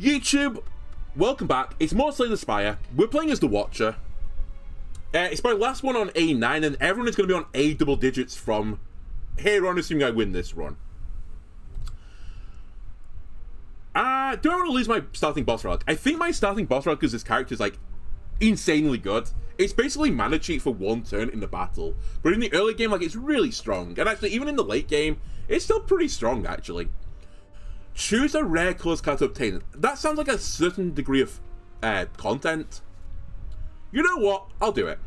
YouTube, welcome back. It's mostly the Spire. We're playing as the Watcher. It's my last one on A9, and everyone is going to be on A double digits from here on, assuming I win this run. Do I want to lose my starting boss relic? I think my starting boss relic, because this character is like insanely good. It's basically mana cheat for one turn in the battle, but in the early game, like, it's really strong. And actually, even in the late game, it's still pretty strong, actually. Choose a rare colors card to obtain. That sounds like a certain degree of content. You know what? I'll do it.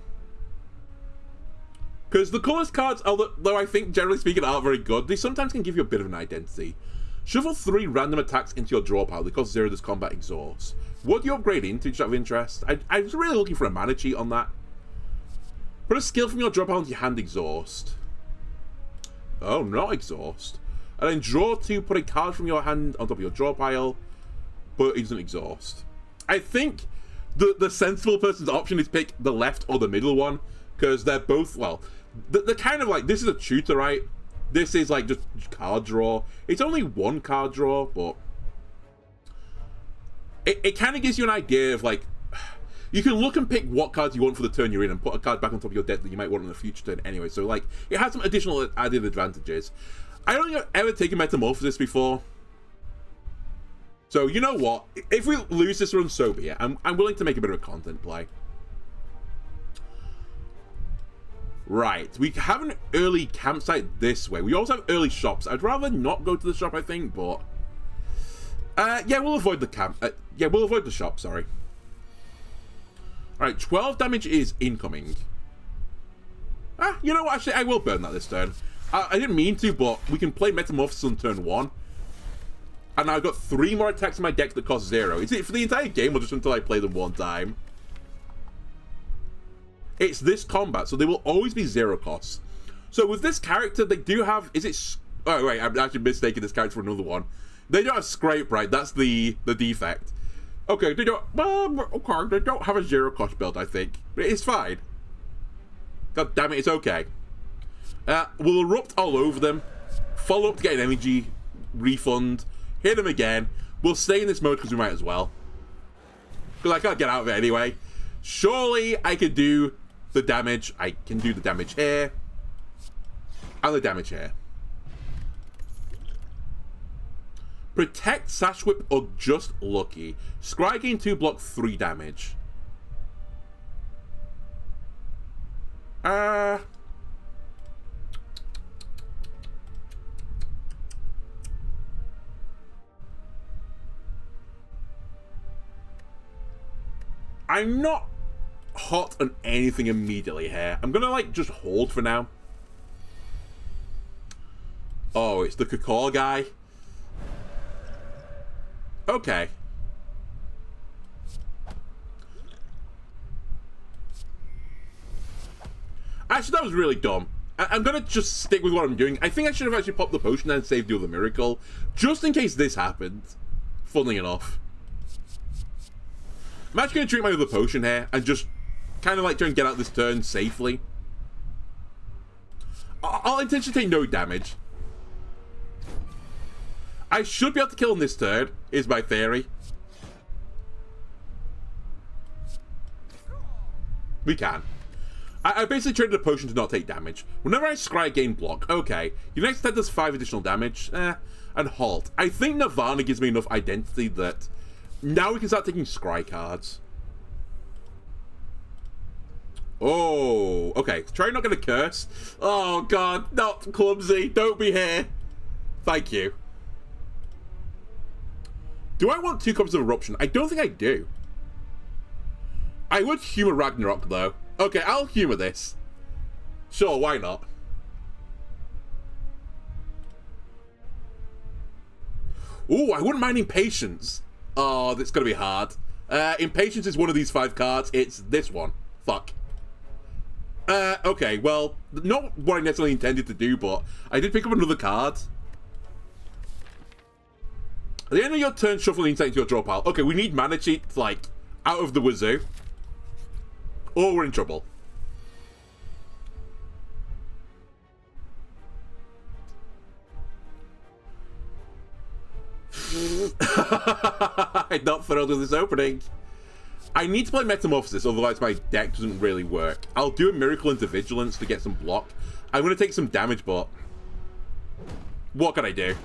Because the colors cards, although I think generally speaking aren't very good, they sometimes can give you a bit of an identity. Shuffle 3 random attacks into your draw pile. They cost 0 this combat exhaust. What do you upgrade into, just out of interest? I was really looking for a mana cheat on that. Put a skill from your draw pile into your hand exhaust. Oh, not exhaust. And then draw 2, put a card from your hand on top of your draw pile, but it doesn't exhaust. I think the sensible person's option is pick the left or the middle one, because they're both, well, they're kind of like, this is a tutor, right? This is like just card draw. It's only one card draw, but it kind of gives you an idea of, like, you can look and pick what cards you want for the turn you're in and put a card back on top of your deck that you might want on a future turn anyway. So, like, it has some additional added advantages. I don't think I've ever taken Metamorphosis before. So, you know what? If we lose this run, so be it. I'm willing to make a bit of a content play. Right, we have an early campsite this way. We also have early shops. I'd rather not go to the shop, I think, but yeah, we'll avoid the camp. Yeah, we'll avoid the shop, sorry. Alright, 12 damage is incoming. You know what, actually, I will burn that this turn. I didn't mean to, but we can play Metamorphosis on turn 1. And I've got 3 more attacks in my deck that cost 0. Is it for the entire game or just until I play them one time? It's this combat, so they will always be 0 costs. So with this character, they do have... Is it... Oh, wait, I'm actually mistaking this character for another one. They don't have Scrape, right? That's the defect. Okay, they don't... okay, they don't have a 0 cost build, I think. But it's fine. God damn it, it's okay. We'll erupt all over them. Follow up to get an energy refund. Hit them again. We'll stay in this mode because we might as well. Because I can't get out of it anyway. Surely I could do the damage. I can do the damage here. And the damage here. Protect, Sash Whip, or just lucky. Scry gain 2, block 3 damage. I'm not hot on anything immediately here. I'm gonna, like, just hold for now. Oh, it's the Cacaw guy. Okay. Actually, that was really dumb. I'm gonna just stick with what I'm doing. I think I should have actually popped the potion and saved the other miracle, just in case this happened. Funnily enough. I'm actually going to drink my other potion here and just kind of like try and get out this turn safely. I'll intentionally take no damage. I should be able to kill him this turn, is my theory. We can. I basically traded a potion to not take damage. Whenever I scry, gain block. Okay. Your next attack does 5 additional damage. And halt. I think Nirvana gives me enough identity that... Now we can start taking scry cards. Oh, okay. Try not going to curse. Oh, God. Not clumsy. Don't be here. Thank you. Do I want 2 copies of Eruption? I don't think I do. I would humor Ragnarok, though. Okay, I'll humor this. Sure, why not? Ooh, I wouldn't mind Impatience. Oh, that's gonna be hard. Impatience is one of these 5 cards. It's this one. Fuck. Okay, well, not what I necessarily intended to do, but I did pick up another card. At the end of your turn, shuffle the insight into your draw pile. Okay, we need mana cheat, like, out of the wazoo. Or we're in trouble. I'm not thrilled with this opening. I need to play Metamorphosis, otherwise my deck doesn't really work. I'll do a Miracle into Vigilance to get some block. I'm going to take some damage, but what can I do?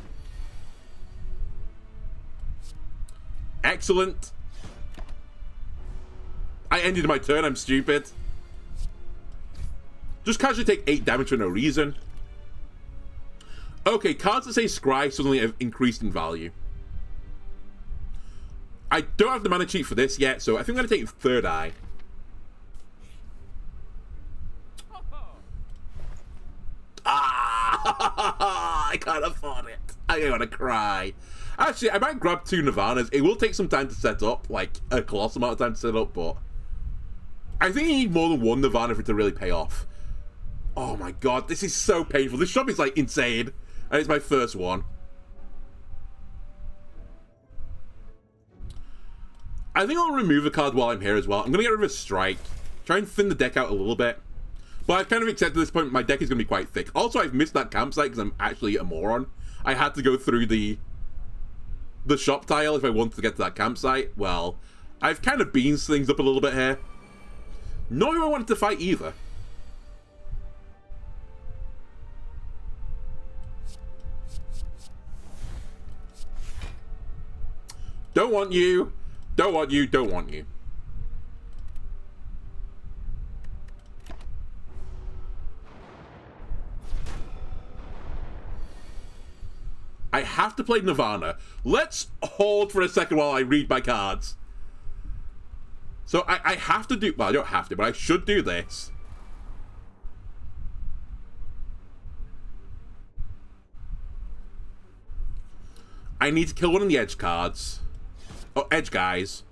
Excellent. I ended my turn, I'm stupid. Just casually take 8 damage for no reason. Okay, cards that say Scry suddenly have increased in value. I don't have the mana cheat for this yet, so I think I'm going to take Third Eye. Ah! I can't afford it. I'm going to cry. Actually, I might grab 2 Nirvanas. It will take some time to set up, like a colossal amount of time to set up, but I think you need more than 1 Nirvana for it to really pay off. Oh my god, this is so painful. This shop is like insane, and it's my first one. I think I'll remove a card while I'm here as well. I'm going to get rid of a Strike. Try and thin the deck out a little bit. But I've kind of accepted at this point my deck is going to be quite thick. Also, I've missed that campsite because I'm actually a moron. I had to go through the shop tile if I wanted to get to that campsite. Well, I've kind of beans things up a little bit here. Not who I wanted to fight either. Don't want you. Don't want you. Don't want you. I have to play Nirvana. Let's hold for a second while I read my cards. So I have to do... Well, I don't have to, but I should do this. I need to kill one of the edge cards. Oh, edge guys.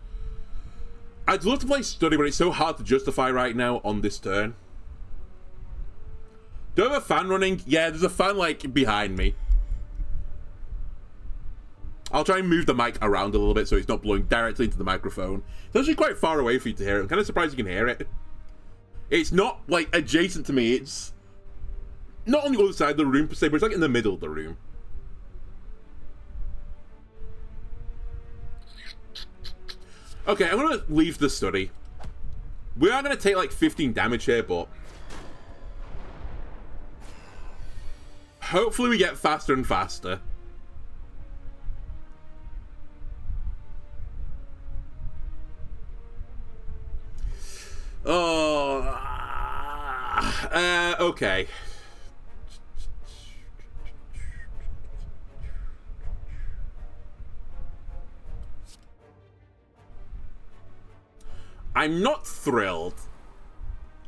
I'd love to play Study, but it's so hard to justify right now on this turn. Do I have a fan running? Yeah, there's a fan, like, behind me. I'll try and move the mic around a little bit so it's not blowing directly into the microphone. It's actually quite far away for you to hear it. I'm kind of surprised you can hear it. It's not, like, adjacent to me. It's not on the other side of the room, per se, but it's, like, in the middle of the room. Okay, I'm going to leave the Study. We are going to take, like, 15 damage here, but hopefully we get faster and faster. Oh, okay. I'm not thrilled.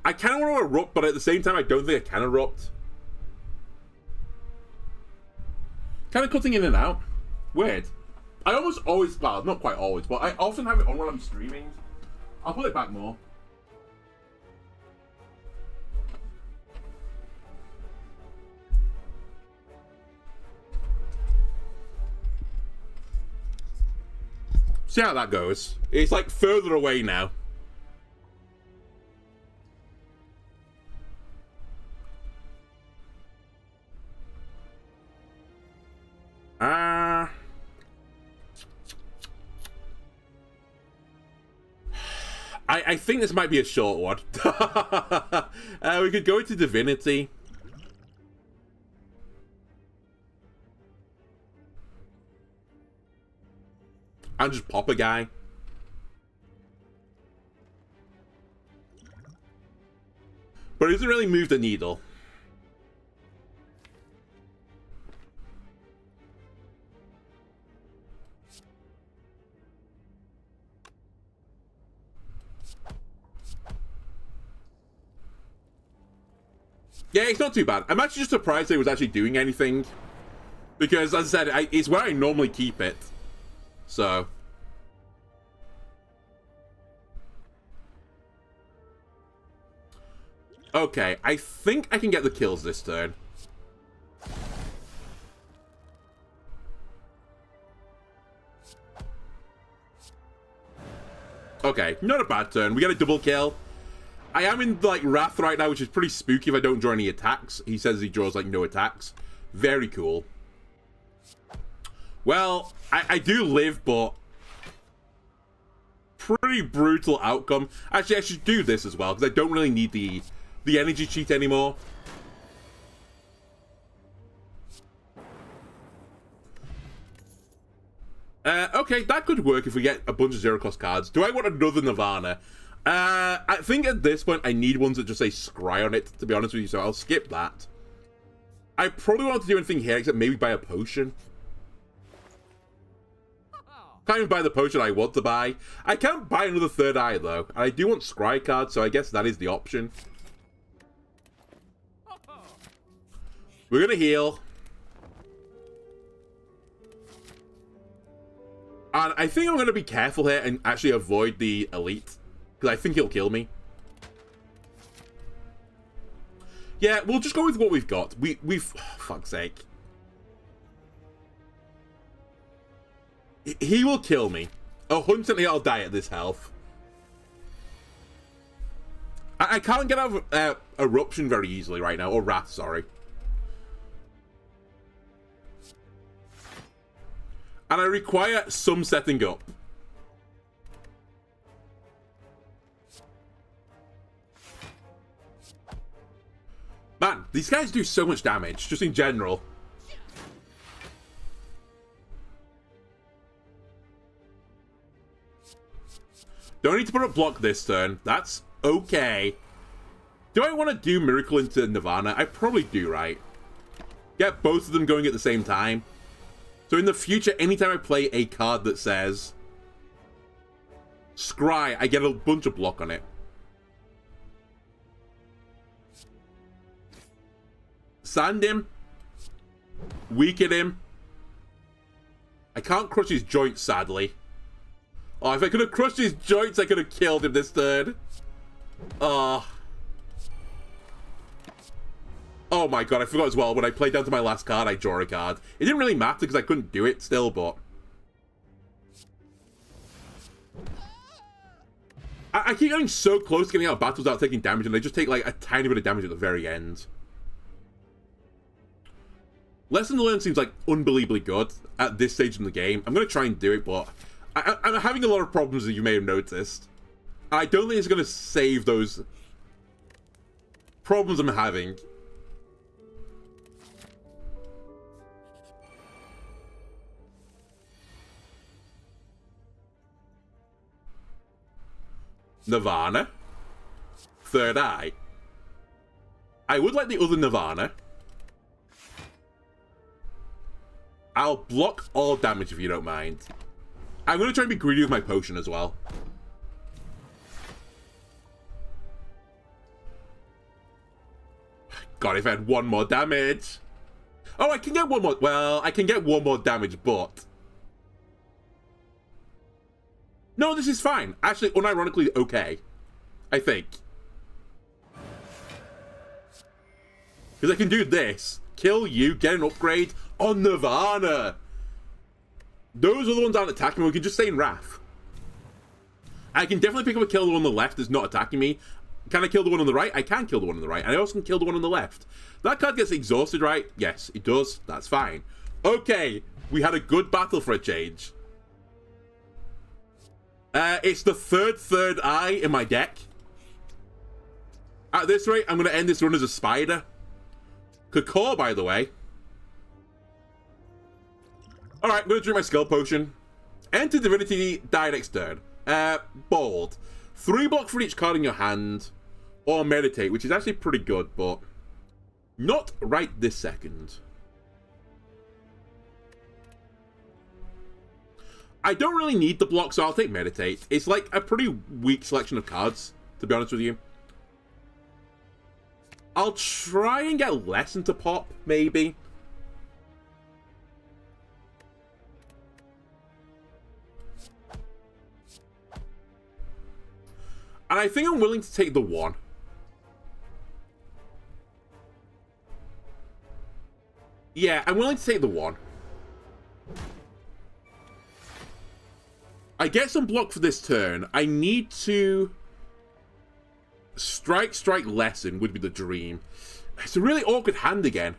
I kind of want to erupt, but at the same time, I don't think I can erupt. Kind of cutting in and out. Weird. I almost always, well, not quite always, but I often have it on when I'm streaming. I'll put it back more. See how that goes. It's like further away now. I think this might be a short one. We could go into Divinity. And just pop a guy. But it doesn't really move the needle. Yeah, it's not too bad. I'm actually just surprised it was actually doing anything. Because, as I said, it's where I normally keep it. So. Okay, I think I can get the kills this turn. Okay, not a bad turn. We get a double kill. I am in, like, Wrath right now, which is pretty spooky if I don't draw any attacks. He says he draws, like, no attacks. Very cool. Well, I do live, but pretty brutal outcome. Actually, I should do this as well, because I don't really need the energy cheat anymore. Okay, that could work if we get a bunch of zero-cost cards. Do I want another Nirvana? I think at this point I need ones that just say Scry on it, to be honest with you, so I'll skip that. I probably won't have to do anything here except maybe buy a potion. Can't even buy the potion I want to buy. I can't buy another third eye, though. And I do want Scry cards, so I guess that is the option. We're gonna heal. And I think I'm going to be careful here and actually avoid the elite. Because I think he'll kill me. Yeah, we'll just go with what we've got. We've... fuck's sake. He will kill me. 100% I'll die at this health. I can't get out of Eruption very easily right now. Or Wrath, sorry. And I require some setting up. Man, these guys do so much damage, just in general. Don't need to put a block this turn. That's okay. Do I want to do Miracle into Nirvana? I probably do, right? Get both of them going at the same time. So in the future, anytime I play a card that says Scry, I get a bunch of block on it. Sand him. Weaken him. I can't crush his joints, sadly. Oh, if I could have crushed his joints, I could have killed him this turn. Oh my god, I forgot as well, when I played down to my last card, I draw a card. It didn't really matter because I couldn't do it still, but... I keep getting so close to getting out of battles without taking damage, and they just take like a tiny bit of damage at the very end. Lesson Learned seems like unbelievably good at this stage in the game. I'm going to try and do it, but I'm having a lot of problems, as you may have noticed. I don't think it's going to save those problems I'm having. Nirvana. Third Eye. I would like the other Nirvana. I'll block all damage if you don't mind. I'm going to try and be greedy with my potion as well. God, if I had one more damage. Oh, I can get one more. Well, I can get one more damage, but... No, this is fine. Actually, unironically, okay. I think. Because I can do this. Kill you, get an upgrade on Nirvana. Those other ones aren't attacking me. We can just stay in Wrath. I can definitely pick up a kill the one on the left that's not attacking me. Can I kill the one on the right? I can kill the one on the right. And I also can kill the one on the left. That card gets exhausted, right? Yes, it does. That's fine. Okay, we had a good battle for a change. It's the third eye in my deck. At this rate, I'm going to end this run as a spider. Kakor, by the way. Alright, I'm going to drink my skill potion. Enter Divinity, die next turn. Bold. 3 block for each card in your hand. Or Meditate, which is actually pretty good, but not right this second. I don't really need the block, so I'll take Meditate. It's like a pretty weak selection of cards, to be honest with you. I'll try and get Lesson to pop, maybe. And I think I'm willing to take the 1. Yeah, I'm willing to take the 1. I get some block for this turn. I need to... Strike Lesson would be the dream. It's a really awkward hand again.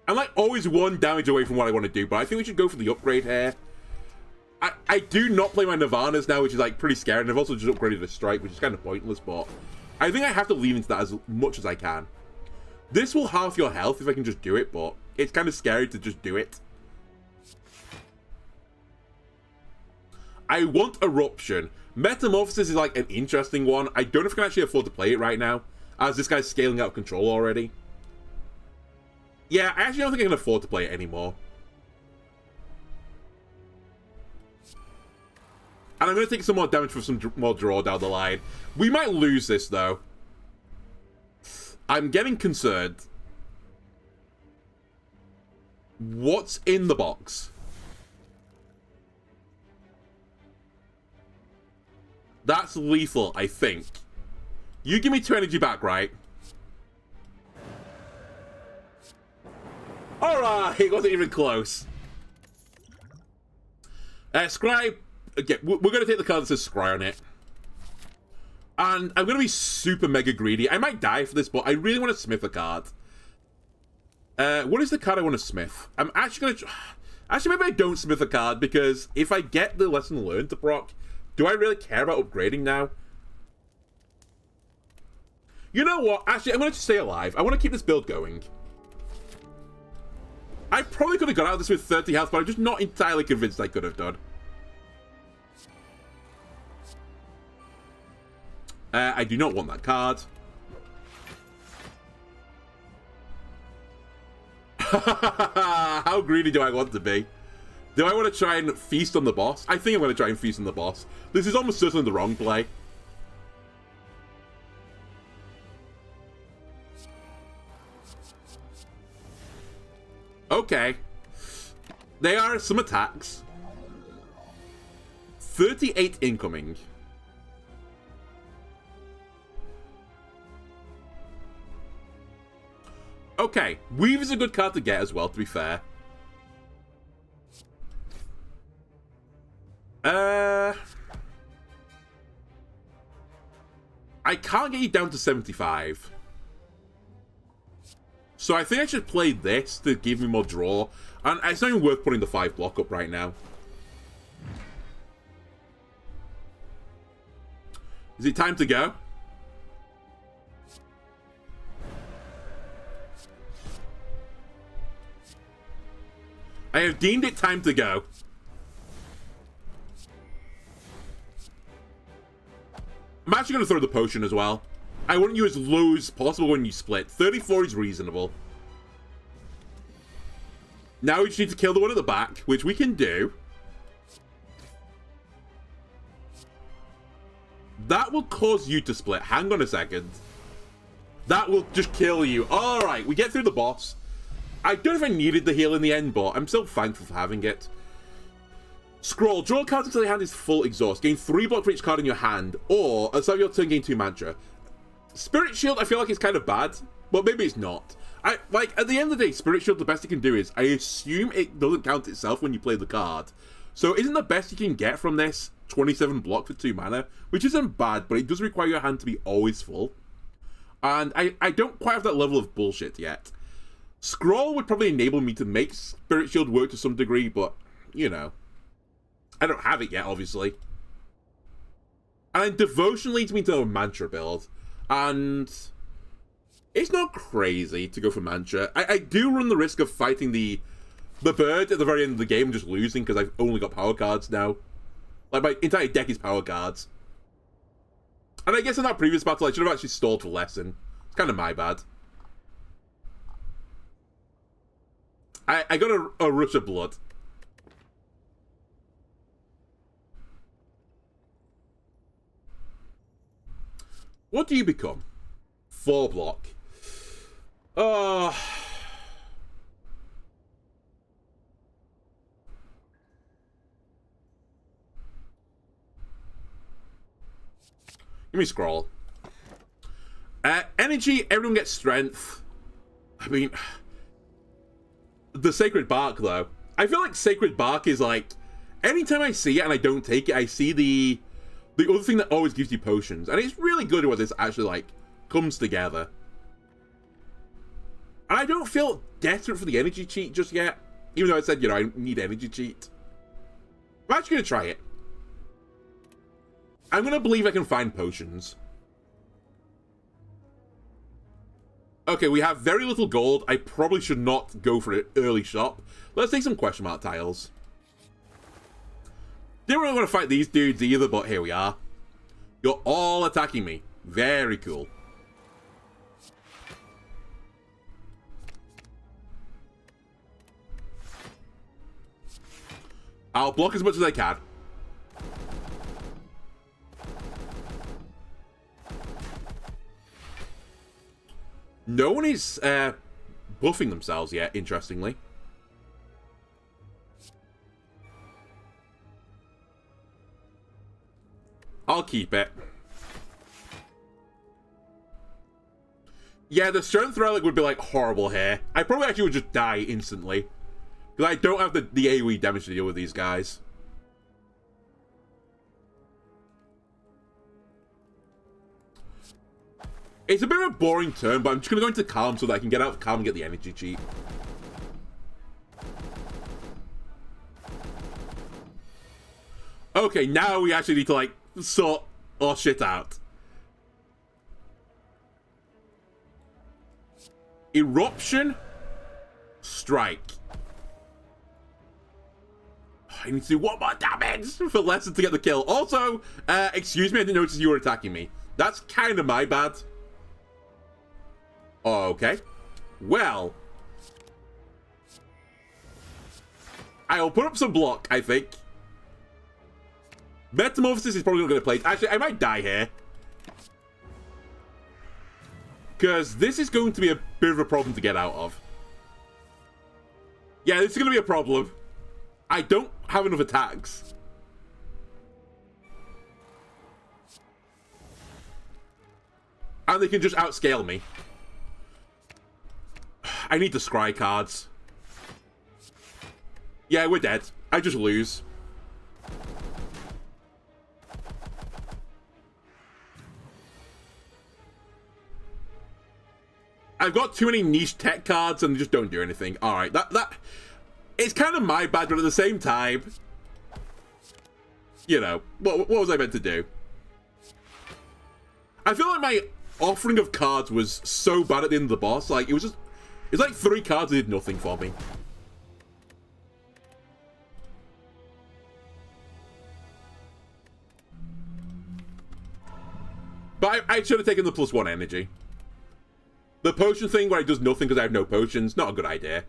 I'm like always one damage away from what I want to do, but I think we should go for the upgrade here. I do not play my Nirvanas now, which is like pretty scary, and I've also just upgraded a Strike, which is kind of pointless, but I think I have to lean into that as much as I can. This will half your health if I can just do it, but it's kind of scary to just do it. I want Eruption. Metamorphosis is like an interesting one. I don't know if I can actually afford to play it right now, as this guy's scaling out of control already. Yeah, I actually don't think I can afford to play it anymore. And I'm going to take some more damage for some more draw down the line. We might lose this, though. I'm getting concerned. What's in the box? That's lethal, I think. You give me 2 energy back, right? Alright, it wasn't even close. Scribe. Again, we're going to take the card that says Scry on it. And I'm going to be super mega greedy. I might die for this, but I really want to smith a card. What is the card I want to smith? I'm actually going to... Actually, maybe I don't smith a card, because if I get the lesson learned to proc, do I really care about upgrading now? You know what? Actually, I'm going to stay alive. I want to keep this build going. I probably could have got out of this with 30 health, but I'm just not entirely convinced I could have done. I do not want that card. How greedy do I want to be? Do I want to try and feast on the boss? I think I'm going to try and feast on the boss. This is almost certainly the wrong play. Okay. There are some attacks. 38 incoming. Okay, Weave is a good card to get as well, to be fair. I can't get you down to 75. So I think I should play this to give me more draw. And it's not even worth putting the 5 block up right now. Is it time to go? I have deemed it time to go. I'm actually going to throw the potion as well. I want you as low as possible when you split. 34 is reasonable. Now we just need to kill the one at the back, which we can do. That will cause you to split. Hang on a second. That will just kill you. Alright, we get through the boss. I don't know if I needed the heal in the end, but I'm still thankful for having it. Scroll. Draw cards until your hand is full exhaust. Gain 3 block for each card in your hand. Or, at the start of your turn, gain 2 mantra. Spirit Shield, I feel like it's kind of bad. But maybe it's not. Like, at the end of the day, Spirit Shield, the best it can do is, I assume it doesn't count itself when you play the card. So isn't the best you can get from this 27 block for 2 mana? Which isn't bad, but it does require your hand to be always full. And I don't quite have that level of bullshit yet. Scroll would probably enable me to make Spirit Shield work to some degree, but, you know. I don't have it yet, obviously. And Devotion leads me to a Mantra build. And it's not crazy to go for Mantra. I do run the risk of fighting the bird at the very end of the game and just losing because I've only got power cards now. Like, my entire deck is power cards. And I guess in that previous battle, I should have actually stalled for Lesson. It's kind of my bad. I got a rush of blood. What do you become? 4 block. Give me Scroll. Energy, everyone gets strength. I mean, the Sacred Bark, though. I feel like Sacred Bark is like, anytime I see it and I don't take it, I see the other thing that always gives you potions. And it's really good when this actually, like, comes together. And I don't feel desperate for the energy cheat just yet. Even though I said, you know, I need energy cheat. I'm actually going to try it. I'm going to believe I can find potions. Okay, we have very little gold. I probably should not go for an early shop. Let's take some question mark tiles. Didn't really want to fight these dudes either, but here we are. You're all attacking me. Very cool. I'll block as much as I can. No one is buffing themselves yet, interestingly. I'll keep it. Yeah, the strength relic would be like horrible here. I probably actually would just die instantly. Because I don't have the AoE damage to deal with these guys. It's a bit of a boring turn, but I'm just going to go into calm so that I can get out of calm and get the energy cheat. Okay, now we actually need to, like, sort our shit out. Eruption. Strike. I need to do one more damage for Lesson to get the kill. Also, excuse me, I didn't notice you were attacking me. That's kind of my bad. Okay. Well. I'll put up some block, I think. Metamorphosis is probably not going to play. Actually, I might die here. Because this is going to be a bit of a problem to get out of. Yeah, this is going to be a problem. I don't have enough attacks. And they can just outscale me. I need the scry cards. Yeah, we're dead. I just lose. I've got too many niche tech cards and they just don't do anything. Alright, that it's kind of my bad, but at the same time, you know, what was I meant to do? I feel like my offering of cards was so bad at the end of the boss. Like, it was like 3 cards that did nothing for me. But I should have taken the +1 energy. The potion thing where it does nothing because I have no potions, not a good idea.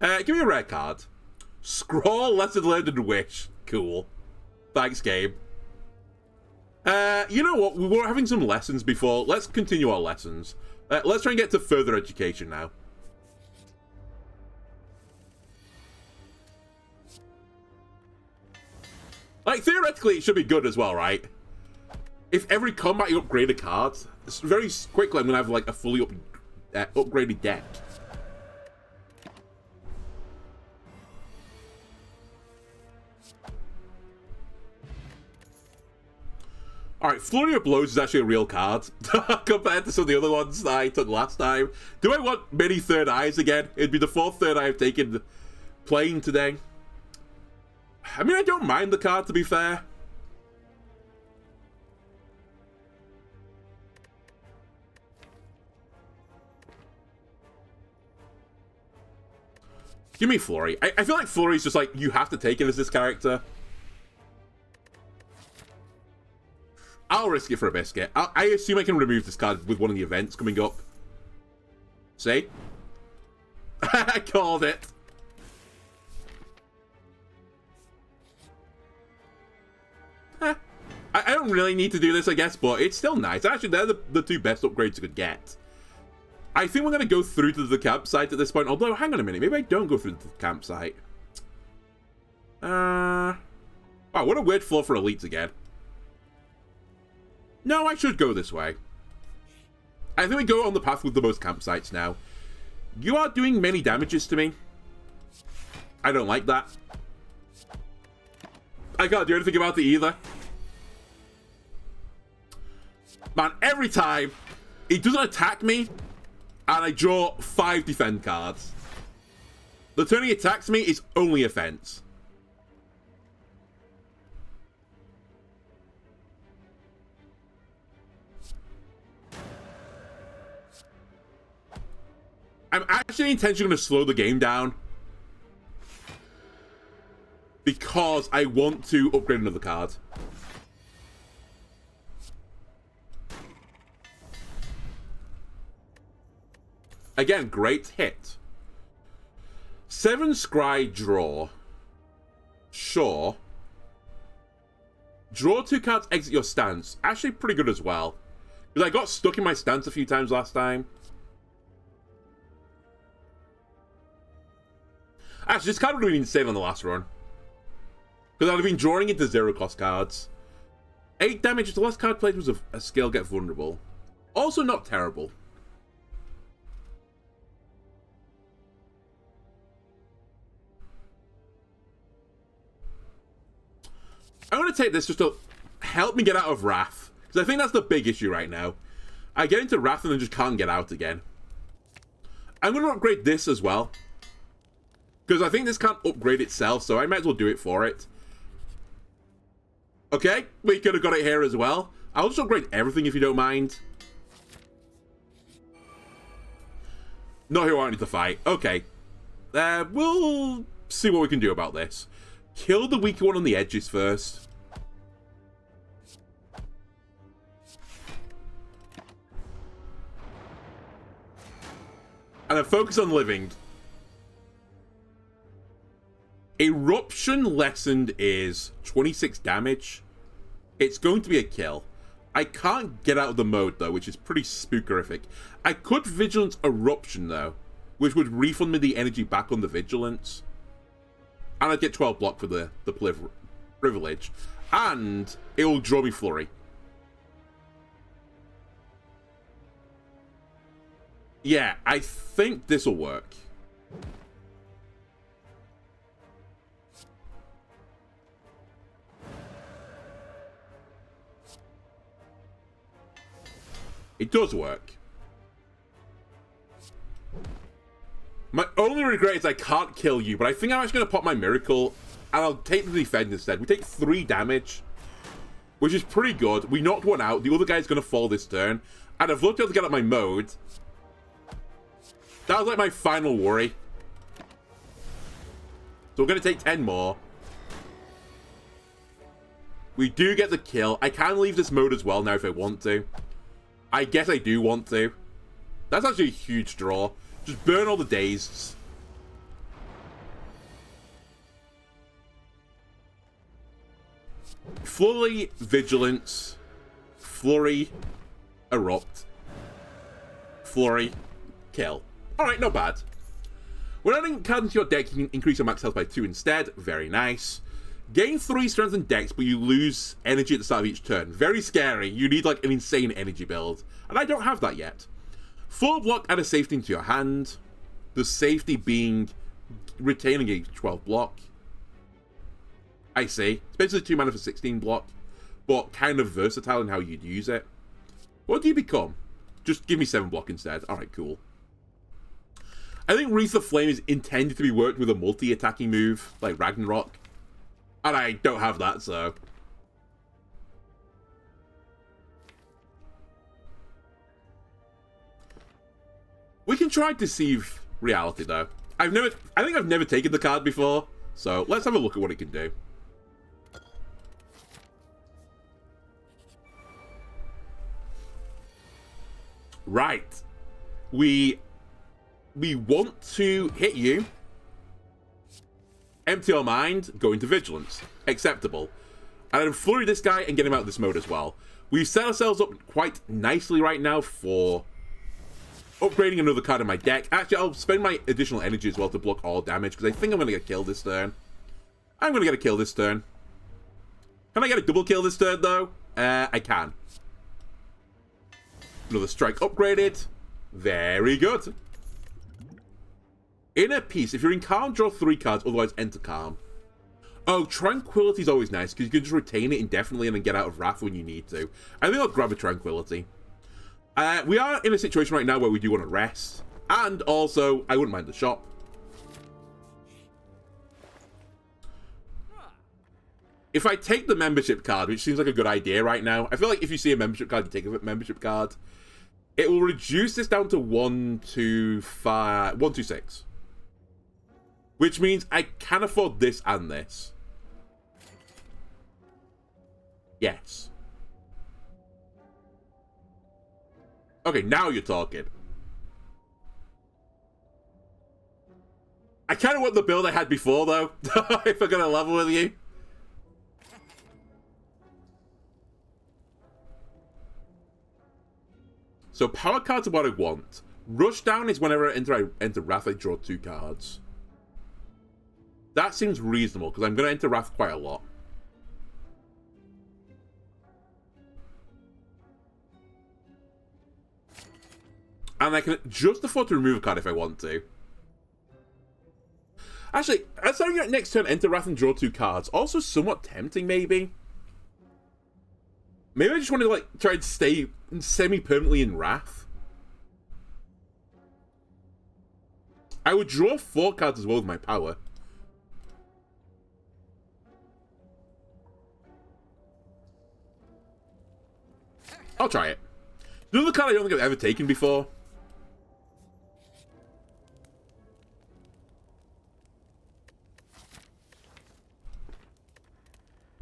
Give me a rare card. Scroll, Lesson Learned, and Wish. Cool. Thanks, game. You know what? We were having some lessons before. Let's continue our lessons. Let's try and get to further education now. Like, theoretically, it should be good as well, right? If every combat you upgrade a card, very quickly I'm going to have, like, a fully upgraded deck. Alright, Flurry of Blows is actually a real card, compared to some of the other ones that I took last time. Do I want many third eyes again? It'd be the 4th third eye I've taken playing today. I mean, I don't mind the card, to be fair. Give me Flurry. I feel like Flurry's just like, you have to take it as this character. I'll risk it for a biscuit. I assume I can remove this card with one of the events coming up. See? I called it. I don't really need to do this, I guess, but it's still nice. Actually, they're the 2 best upgrades you could get. I think we're going to go through to the campsite at this point. Although, hang on a minute. Maybe I don't go through to the campsite. Wow, what a weird floor for elites again. No, I should go this way. I think we go on the path with the most campsites now. You are doing many damages to me. I don't like that. I can't do anything about it either. Man, every time, he doesn't attack me, and I draw 5 defend cards. The turn he attacks me is only offense. I'm actually intentionally going to slow the game down because I want to upgrade another card. Again, great hit. 7 scry draw. Sure. Draw 2 cards, exit your stance. Actually pretty good as well. Because I got stuck in my stance a few times last time. Actually, this card would have been insane on the last run. Because I'd have been drawing into 0-cost cards. 8 damage if the last card played was a skill get vulnerable. Also not terrible. I'm going to take this just to help me get out of Wrath. Because I think that's the big issue right now. I get into Wrath and then just can't get out again. I'm going to upgrade this as well. Because I think this can't upgrade itself, so I might as well do it for it. Okay, we could have got it here as well. I'll just upgrade everything if you don't mind. Not who I need to fight. Okay. We'll see what we can do about this. Kill the weaker one on the edges first. And then focus on living. Eruption lessened is 26 damage. It's going to be a kill. I can't get out of the mode though, which is pretty spookerific. I could Vigilance Eruption though, which would refund me the energy back on the Vigilance. And I'd get 12 block for the privilege. And it will draw me Flurry. Yeah, I think this will work. It does work. My only regret is I can't kill you, but I think I'm actually going to pop my Miracle, and I'll take the Defend instead. We take 3 damage, which is pretty good. We knocked one out. The other guy's going to fall this turn, and I've looked able to get out my mode. That was like my final worry. So we're going to take 10 more. We do get the kill. I can leave this mode as well now if I want to. I guess I do want to. That's actually a huge draw. Just burn all the dazed. Flurry, Vigilance. Flurry, Erupt. Flurry, kill. Alright, not bad. When adding cards into your deck, you can increase your max health by 2 instead. Very nice. Gain 3 strength and dex, but you lose energy at the start of each turn. Very scary. You need like an insane energy build. And I don't have that yet. 4 block, add a safety into your hand. The safety being retaining a 12 block. I see. It's basically 2 mana for 16 block, but kind of versatile in how you'd use it. What do you become? Just give me 7 block instead. Alright, cool. I think Wreath of Flame is intended to be worked with a multi-attacking move, like Ragnarok. And I don't have that, so... We can try Deceive Reality, though. I think I've never taken the card before, so let's have a look at what it can do. Right. We want to hit you. Empty our mind, go into Vigilance. Acceptable. And then flurry this guy and get him out of this mode as well. We've set ourselves up quite nicely right now for upgrading another card in my deck. Actually, I'll spend my additional energy as well to block all damage, because I think I'm going to get killed this turn. I'm going to get a kill this turn. Can I get a double kill this turn, though? I can. Another strike upgraded. Very good. Inner Peace. If you're in Calm, draw 3 cards, otherwise enter Calm. Oh, Tranquility is always nice, because you can just retain it indefinitely and then get out of Wrath when you need to. I think I'll grab a Tranquility. We are in a situation right now where we do want to rest. And also, I wouldn't mind the shop. If I take the membership card, which seems like a good idea right now, I feel like if you see a membership card, you take a membership card. It will reduce this down to 126. Which means I can afford this and this. Yes. Okay, now you're talking. I kind of want the build I had before, though, if I'm going to level with you. So power cards are what I want. Rushdown is whenever I enter Wrath, I draw 2 cards. That seems reasonable, because I'm going to enter Wrath quite a lot. And I can just afford to remove a card if I want to. Actually, starting at next turn, enter Wrath and draw 2 cards. Also somewhat tempting, maybe. Maybe I just want to, like, try and stay semi-permanently in Wrath. I would draw 4 cards as well with my power. I'll try it. Another card I don't think I've ever taken before.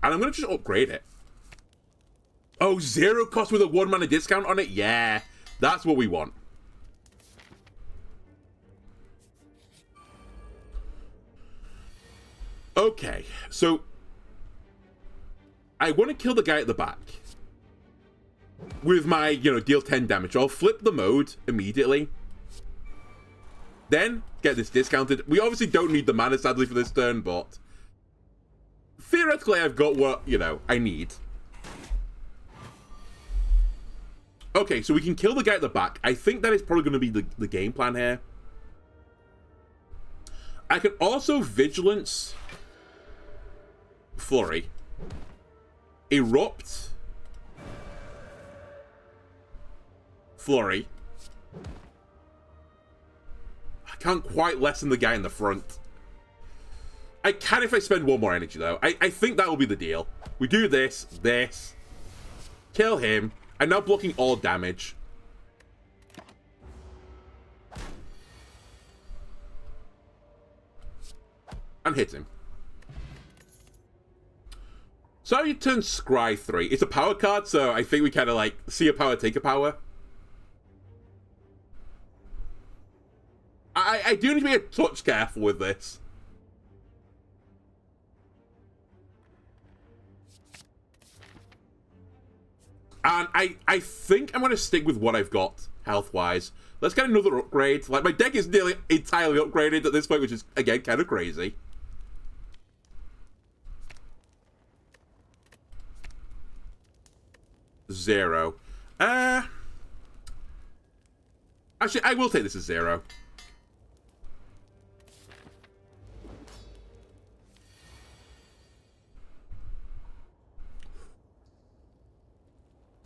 And I'm going to just upgrade it. Oh, 0 cost with a 1 mana discount on it? Yeah, that's what we want. Okay, so I want to kill the guy at the back with my, deal 10 damage. I'll flip the mode immediately. Then get this discounted. We obviously don't need the mana, sadly, for this turn, but theoretically, I've got what, I need. Okay, so we can kill the guy at the back. I think that is probably going to be the game plan here. I can also Vigilance Flurry. Erupt. Flurry. I can't quite lessen the guy in the front. I can if I spend 1 more energy, though. I think that will be the deal. We do this. Kill him. I'm now blocking all damage. And hit him. So you turn Scry 3. It's a power card, so I think we kind of like see a power, take a power. I do need to be a touch careful with this. And I think I'm going to stick with what I've got, health-wise. Let's get another upgrade. Like, my deck is nearly entirely upgraded at this point, which is, again, kind of crazy. Zero. Actually, I will take this as 0.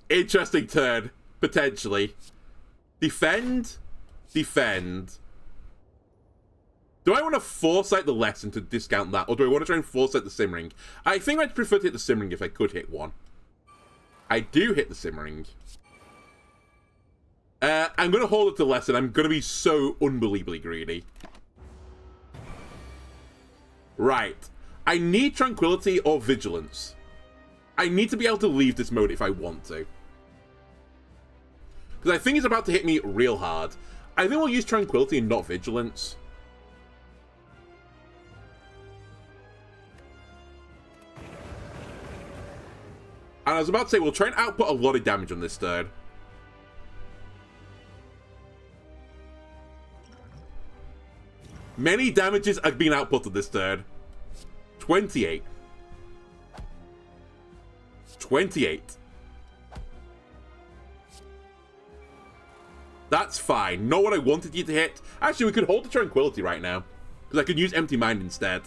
Interesting turn, potentially. Defend. Do I want to Foresight the Lesson to discount that, or do I want to try and Foresight the Simmering? I think I'd prefer to hit the Simmering if I could hit one. I do hit the Simmering. I'm going to hold it to Lesson. I'm going to be so unbelievably greedy. Right. I need Tranquility or Vigilance. I need to be able to leave this mode if I want to. Because I think it's about to hit me real hard. I think we'll use Tranquility and not Vigilance. And I was about to say, we'll try and output a lot of damage on this turn. Many damages are being outputted this turn. 28. 28. That's fine. Not what I wanted you to hit. Actually, we could hold the Tranquility right now. Because I could use Empty Mind instead.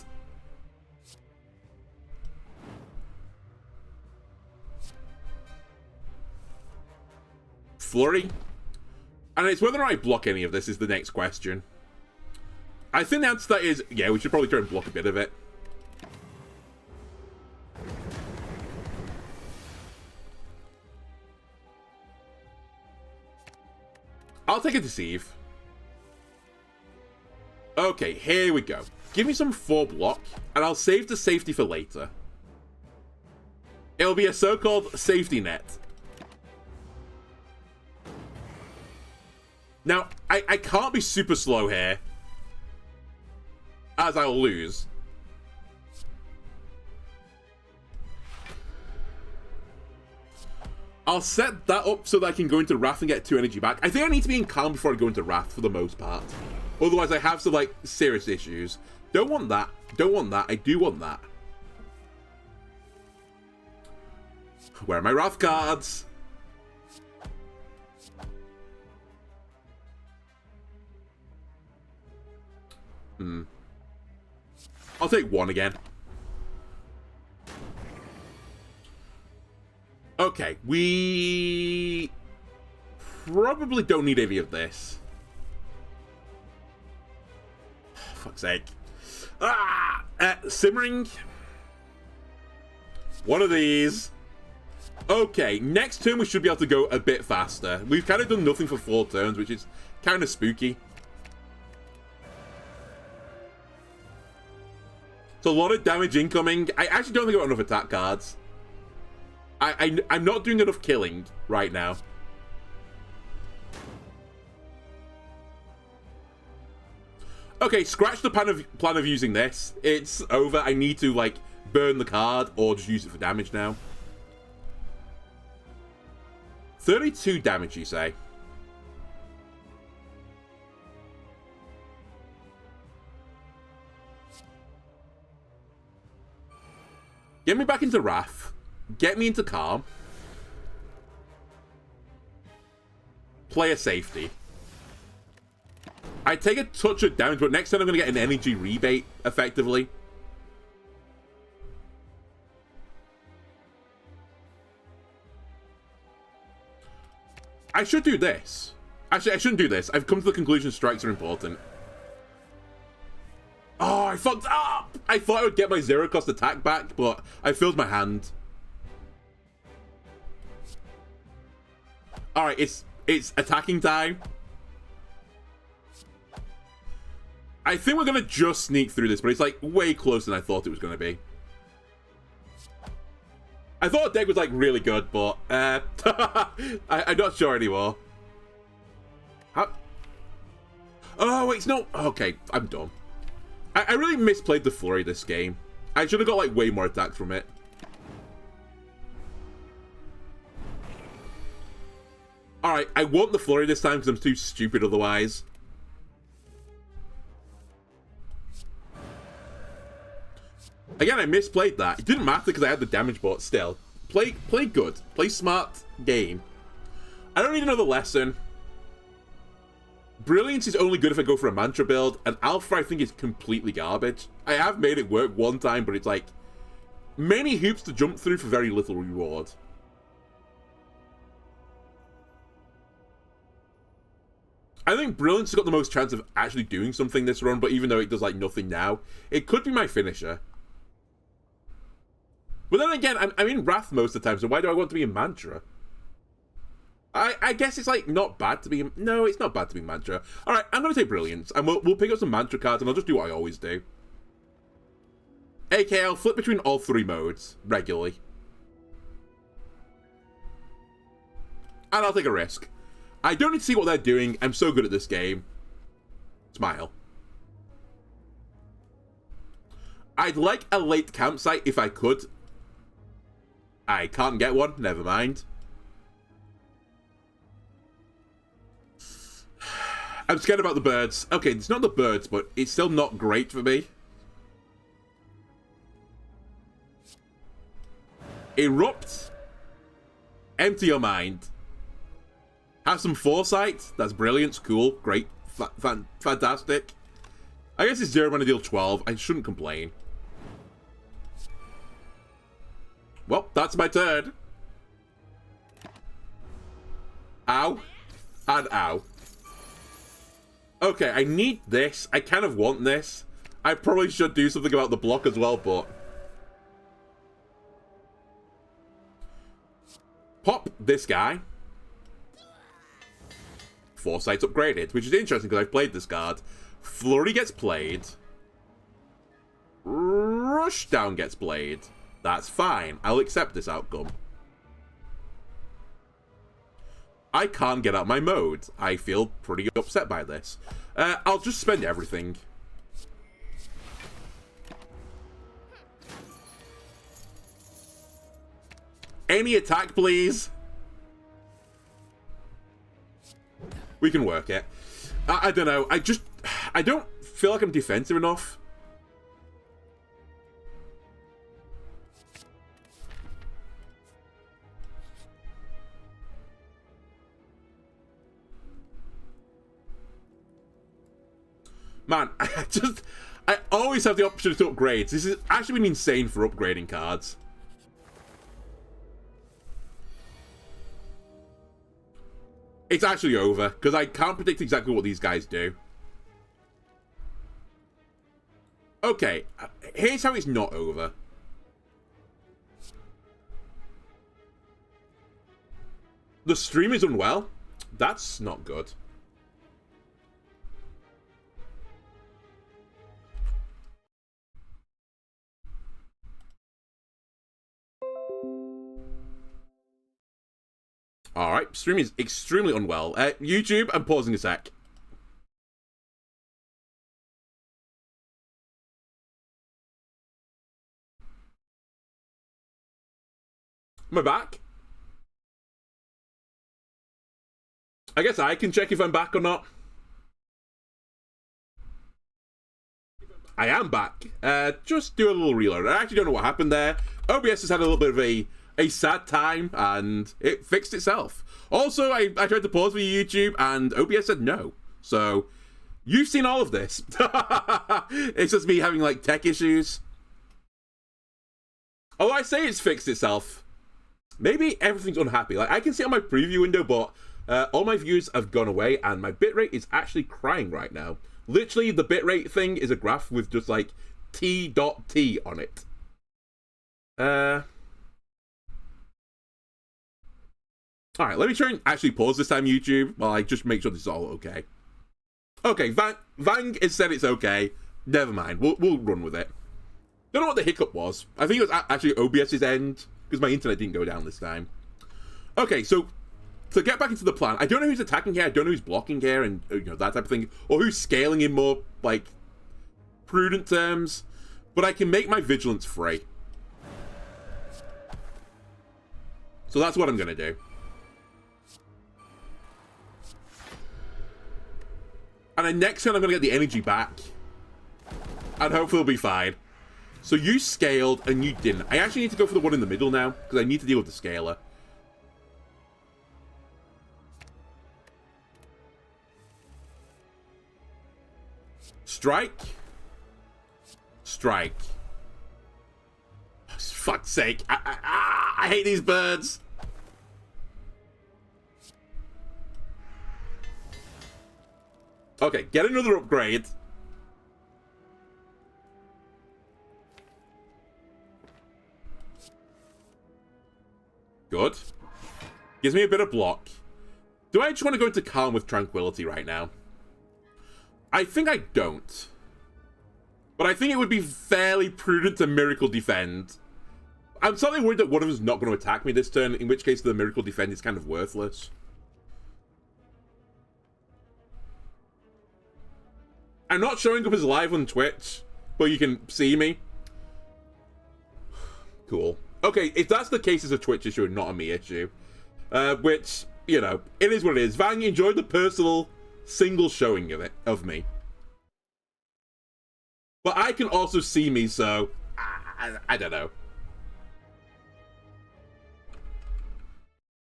Flurry. And it's whether or not I block any of this is the next question. I think the answer to that is, yeah, we should probably try and block a bit of it. I'll take a Deceive. Okay, here we go. Give me some 4 block, and I'll save the safety for later. It'll be a so-called safety net. Now, I can't be super slow here, as I'll lose. I'll set that up so that I can go into Wrath and get 2 energy back. I think I need to be in Calm before I go into Wrath for the most part. Otherwise, I have some, like, serious issues. Don't want that. Don't want that. I do want that. Where are my Wrath cards? I'll take 1 again. Okay, we probably don't need any of this. Fuck's sake. Simmering. One of these. Okay, next turn we should be able to go a bit faster. We've kind of done nothing for 4 turns, which is kind of spooky. It's a lot of damage incoming. I actually don't think I've got enough attack cards. I'm not doing enough killing right now. Okay, scratch the plan of using this. It's over. I need to, like, burn the card or just use it for damage now. 32 damage, you say? Get me back into Wrath. Get me into Calm. Play a safety. I take a touch of damage, but next time I'm going to get an energy rebate, effectively. I should do this. Actually, I shouldn't do this. I've come to the conclusion strikes are important. Oh, I fucked up! I thought I would get my 0-cost attack back, but I filled my hand. Alright, it's attacking time. I think we're going to just sneak through this, but it's, like, way closer than I thought it was going to be. I thought the deck was, like, really good, but, I'm not sure anymore. How? Oh, wait, no. Okay, I'm dumb. I really misplayed the Flurry this game. I should have got, like, way more attacks from it. Alright, I want the Flurry this time because I'm too stupid otherwise. Again, I misplayed that. It didn't matter because I had the damage, but still. Play good. Play smart game. I don't need another lesson. Brilliance is only good if I go for a mantra build, and Alpha I think is completely garbage. I have made it work one time, but it's like many hoops to jump through for very little reward. I think Brilliance has got the most chance of actually doing something this run, but even though it does like nothing now, it could be my finisher. But then again, I'm in Wrath most of the time, so why do I want to be in Mantra? I guess it's like not bad to be... No, it's not bad to be Mantra. Alright, I'm going to take Brilliance, and we'll pick up some Mantra cards, and I'll just do what I always do. AK, I'll flip between all 3 modes, regularly. And I'll take a risk. I don't need to see what they're doing. I'm so good at this game. Smile. I'd like a late campsite if I could. I can't get one, never mind. I'm scared about the birds. Okay, it's not the birds, but it's still not great for me. Erupt. Empty your mind. Have some foresight. That's brilliant. Cool. Great. Fantastic. I guess it's 0 when I deal 12. I shouldn't complain. Well, that's my turn. Ow. And ow. Okay, I need this. I kind of want this. I probably should do something about the block as well, but... Pop this guy. Foresight's upgraded, which is interesting because I've played this card. Flurry gets played. Rushdown gets played. That's fine. I'll accept this outcome. I can't get out my mode. I feel pretty upset by this. I'll just spend everything. Any attack, please. We can work it. I don't know. I don't feel like I'm defensive enough. Man, I always have the option to upgrade. This has actually been insane for upgrading cards. It's actually over, because I can't predict exactly what these guys do. Okay, here's how it's not over. The stream is unwell. That's not good. Alright, stream is extremely unwell. YouTube, I'm pausing a sec. Am I back? I guess I can check if I'm back or not. I am back. Just do a little reload. I actually don't know what happened there. OBS has had a little bit of a sad time, and it fixed itself. Also, I tried to pause for YouTube, and OBS said no. So, you've seen all of this. It's just me having, like, tech issues. Oh, I say it's fixed itself. Maybe everything's unhappy. Like, I can see it on my preview window, but all my views have gone away, and my bitrate is actually crying right now. Literally, the bitrate thing is a graph with just, like, T.T on it. Alright, let me try and actually pause this time, YouTube, while I just make sure this is all okay. Okay, Vang has said it's okay. Never mind, we'll run with it. Don't know what the hiccup was. I think it was actually OBS's end, because my internet didn't go down this time. Okay, so to get back into the plan, I don't know who's attacking here, I don't know who's blocking here, and you know, that type of thing, or who's scaling in more, like, prudent terms, but I can make my vigilance free. So that's what I'm gonna do. And then next turn I'm gonna get the energy back, and hopefully it'll be fine. So you scaled, and you didn't. I actually need to go for the one in the middle now, because I need to deal with the scaler. Strike. Strike. Oh, for fuck's sake. I hate these birds. Okay, get another upgrade. Good. Gives me a bit of block. Do I just want to go into Calm with Tranquility right now? I think I don't. But I think it would be fairly prudent to Miracle Defend. I'm slightly worried that one of them is not going to attack me this turn, in which case the Miracle Defend is kind of worthless. I'm not showing up as live on Twitch, but you can see me. Cool. Okay, if that's the case, it's a Twitch issue and not a me issue. Which, you know, it is what it is. Vang enjoyed the personal single showing of it, of me. But I can also see me, so I don't know.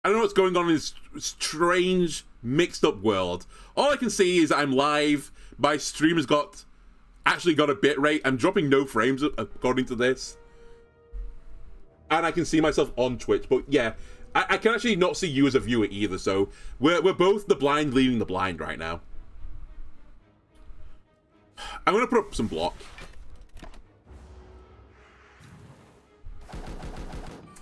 I don't know what's going on in this strange, mixed up world. All I can see is I'm live. My stream has actually got a bit rate. I'm dropping no frames according to this. And I can see myself on Twitch. But yeah, I can actually not see you as a viewer either, so we're both the blind leading the blind right now. I'm going to put up some block.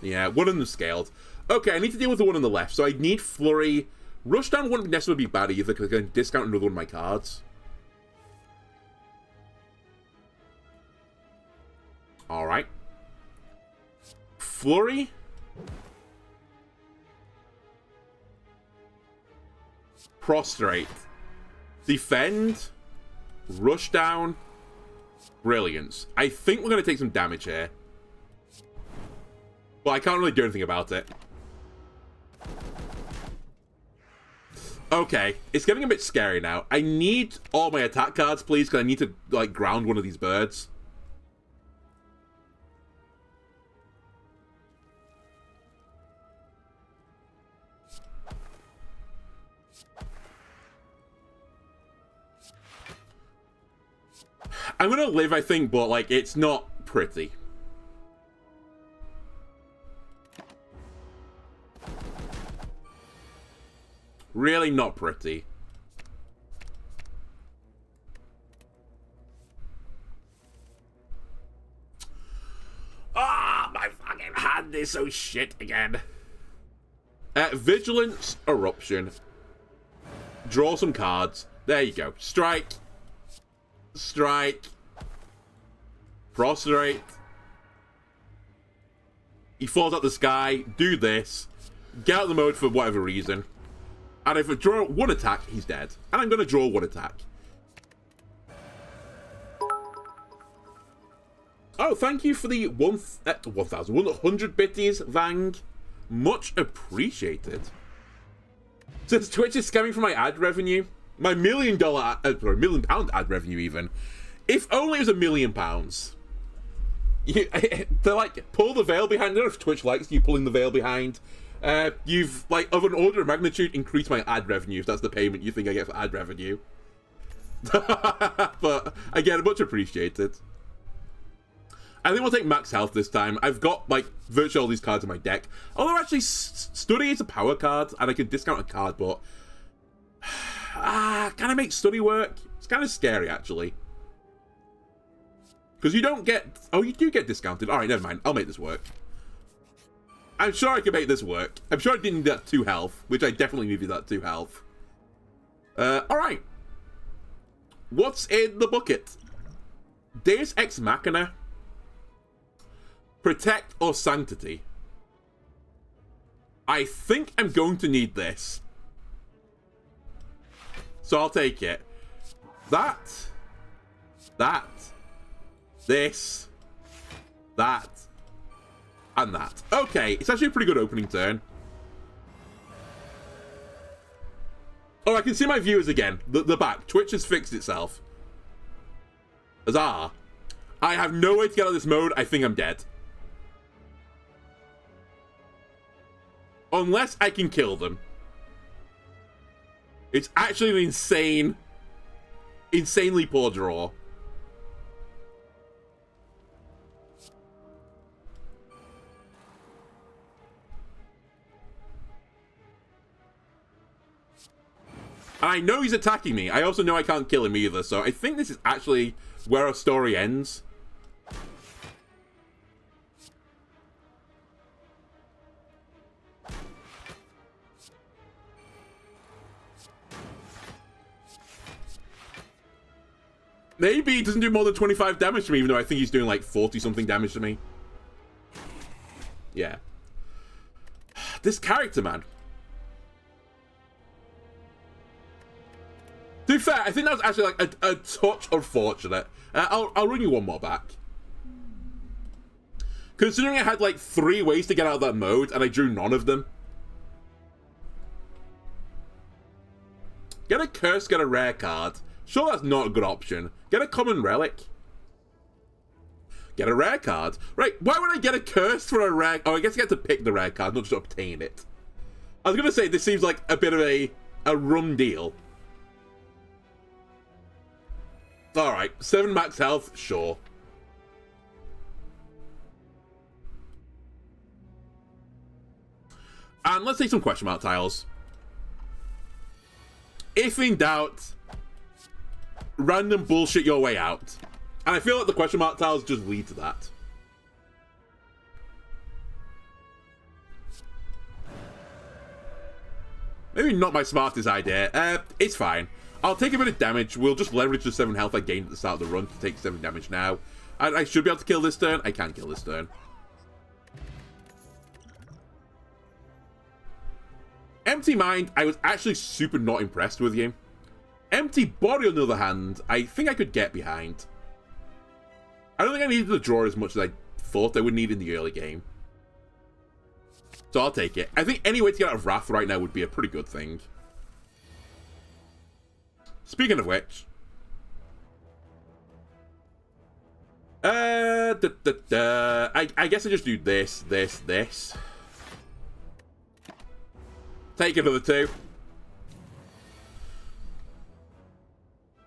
Yeah, one of them scaled. Okay, I need to deal with the one on the left, so I need Flurry. Rushdown wouldn't necessarily be bad either, because I can discount another one of my cards. Alright. Flurry. Prostrate. Defend. Rushdown. Brilliance. I think we're going to take some damage here. Well, I can't really do anything about it. Okay, it's getting a bit scary now. I need all my attack cards, please, because I need to, like, ground one of these birds. I'm gonna live, I think, but, like, it's not pretty. Really not pretty. Ah, my fucking hand is so shit again. Vigilance, Eruption. Draw some cards. There you go. Strike. Strike. Prostrate. He falls out the sky. Do this. Get out of the mode for whatever reason. And if I draw one attack, he's dead. And I'm going to draw one attack. Oh, thank you for the 1,100 bitties, Vang. Much appreciated. Since Twitch is scamming for my ad revenue, my £1 million, £1 million ad revenue even, if only it was £1 million. They're like, pull the veil behind. I don't know if Twitch likes you pulling the veil behind. You've, like, of an order of magnitude, increased my ad revenue, if that's the payment you think I get for ad revenue. But, again, much appreciated. I think we'll take max health this time. I've got, like, virtually all these cards in my deck. Although, actually, Study is a power card, and I can discount a card, but... can I make Study work? It's kind of scary, actually. Because you don't get... Oh, you do get discounted. Alright, never mind. I'll make this work. I'm sure I can make this work. I'm sure I didn't need that 2 health, which I definitely needed that 2 health. Alright. What's in the bucket? Deus Ex Machina. Protect or Sanctity. I think I'm going to need this. So I'll take it. That. This. That. And that. Okay, it's actually a pretty good opening turn. Oh, I can see my viewers again. The back. Twitch has fixed itself. Huzzah. I have no way to get out of this mode. I think I'm dead. Unless I can kill them. It's actually an insanely poor draw. And I know he's attacking me. I also know I can't kill him either, so I think this is actually where our story ends. Maybe he doesn't do more than 25 damage to me, even though I think he's doing like 40-something damage to me. Yeah. This character, man. To be fair, I think that was actually like a touch unfortunate. I'll run you one more back. Considering I had like 3 ways to get out of that mode, and I drew none of them. Get a curse, get a rare card. Sure, that's not a good option. Get a common relic. Get a rare card. Right, why would I get a curse for a rare... Oh, I guess I get to pick the rare card, not just obtain it. I was going to say, this seems like a bit of a rum deal. Alright, 7 max health, sure. And let's take some question mark tiles. If in doubt, random bullshit your way out. And I feel like the question mark tiles just lead to that. Maybe not my smartest idea. It's fine. I'll take a bit of damage. We'll just leverage the 7 health I gained at the start of the run to take 7 damage now. I should be able to kill this turn. I can kill this turn. Empty Mind, I was actually super not impressed with you. Empty Body, on the other hand, I think I could get behind. I don't think I needed to draw as much as I thought I would need in the early game. So I'll take it. I think any way to get out of Wrath right now would be a pretty good thing. Speaking of which... I guess I just do this. Take another 2.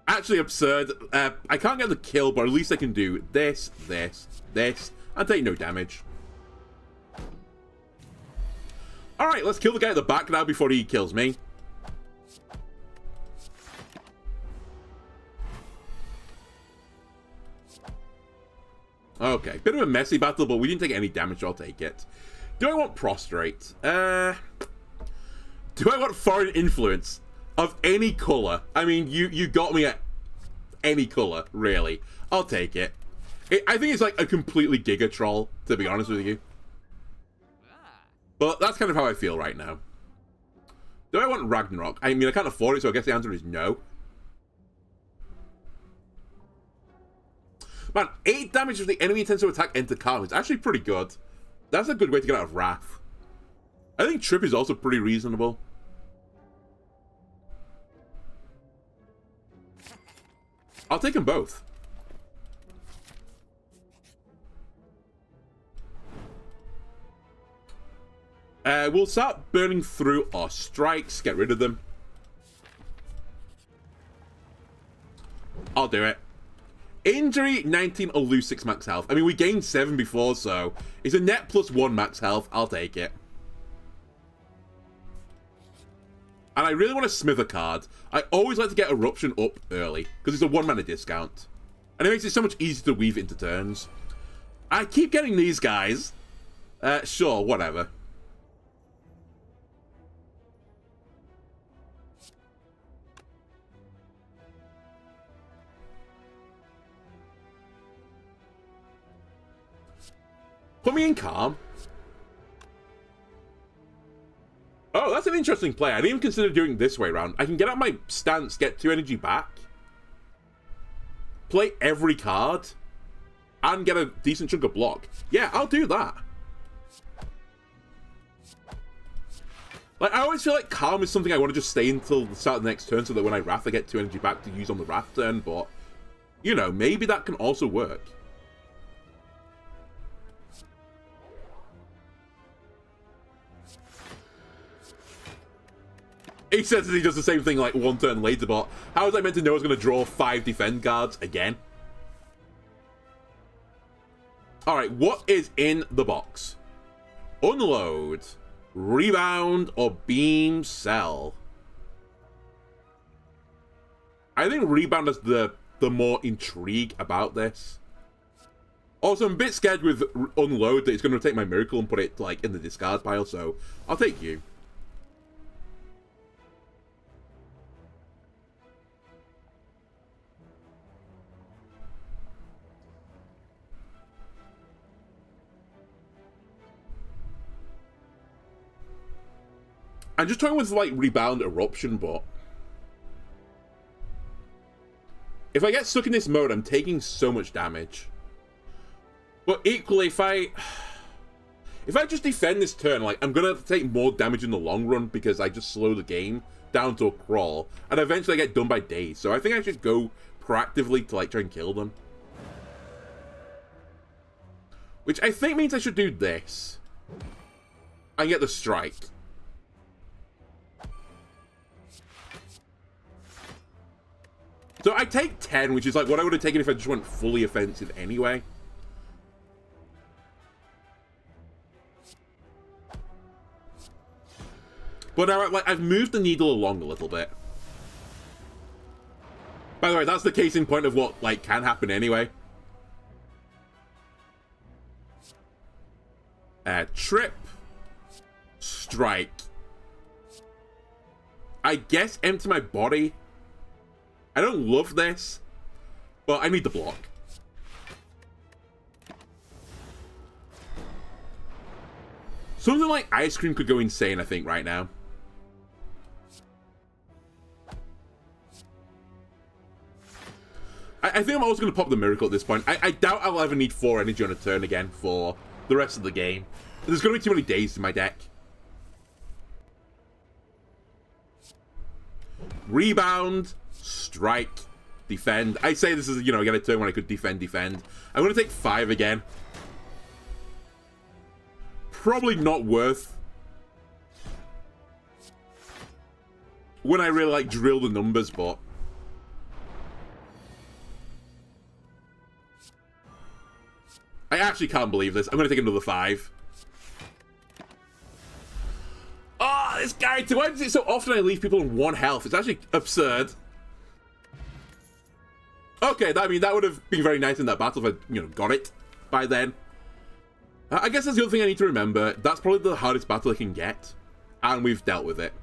Actually absurd. I can't get the kill, but at least I can do this, and take no damage. Alright, let's kill the guy at the back now before he kills me. Okay, bit of a messy battle, but we didn't take any damage. I'll take it. Do I want Prostrate? Do I want Foreign Influence of any colour? I mean, you got me at any colour, really. I'll take it. I think it's like a completely Giga Troll, to be honest with you. But that's kind of how I feel right now. Do I want Ragnarok? I mean, I can't afford it, so I guess the answer is no. Man, 8 damage if the enemy intends to attack enter calm. It's actually pretty good. That's a good way to get out of Wrath. I think Trip is also pretty reasonable. I'll take them both. We'll start burning through our strikes. Get rid of them. I'll do it. Injury, 19 or lose 6 max health. I mean, we gained 7 before, so it's a net +1 max health. I'll take it. And I really want to smith a card. I always like to get Eruption up early, because it's a 1 mana discount. And it makes it so much easier to weave it into turns. I keep getting these guys. Sure, whatever. Put me in calm. Oh, that's an interesting play. I didn't even consider doing it this way around. I can get out my stance, get 2 energy back, play every card, and get a decent chunk of block. Yeah, I'll do that. Like, I always feel like calm is something I want to just stay until the start of the next turn so that when I Wrath, I get 2 energy back to use on the Wrath turn, but, you know, maybe that can also work. He says that he does the same thing like 1 turn later, but how was I meant to know I was going to draw 5 defend cards again? Alright, what is in the box? Unload, Rebound, or Beam Cell? I think Rebound is the more intrigue about this. Also, I'm a bit scared with Unload that it's going to take my Miracle and put it like in the discard pile, so I'll take you. I'm just trying with, like, Rebound Eruption, but... if I get stuck in this mode, I'm taking so much damage. But equally, if I just defend this turn, like, I'm gonna take more damage in the long run because I just slow the game down to a crawl. And eventually I get done by days. So I think I should go proactively to, like, try and kill them. Which I think means I should do this. And get the strike. So I take 10, which is like what I would have taken if I just went fully offensive anyway. But now, like, I've moved the needle along a little bit. By the way, that's the case in point of what, like, can happen anyway. Trip. Strike. I guess empty my body. I don't love this, but I need the block. Something like ice cream could go insane, I think, right now. I think I'm also going to pop the miracle at this point. I doubt I'll ever need 4 energy on a turn again for the rest of the game. There's going to be too many days in my deck. Rebound, strike, defend. I say this is, you know, again, a turn when I could defend. I'm going to take 5 again. Probably not worth when I really, like, drill the numbers, but... I actually can't believe this. I'm going to take another 5. Oh, this character. Why does it so often I leave people on 1 health? It's actually absurd. Okay, I mean, that would have been very nice in that battle if I, you know, got it by then. I guess that's the other thing I need to remember. That's probably the hardest battle I can get. And we've dealt with it.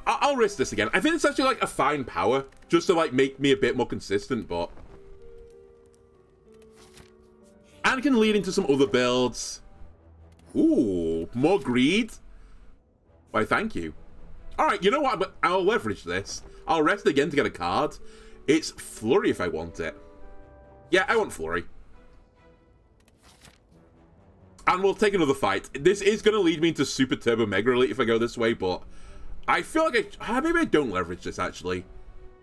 I'll risk this again. I think it's actually like a fine power, just to like make me a bit more consistent, but... And can lead into some other builds. Ooh, more greed? Why, thank you. Alright, you know what? I'll leverage this. I'll rest again to get a card. It's Flurry if I want it. Yeah, I want Flurry. And we'll take another fight. This is going to lead me into Super Turbo Mega Elite if I go this way, but... I feel like maybe I don't leverage this, actually.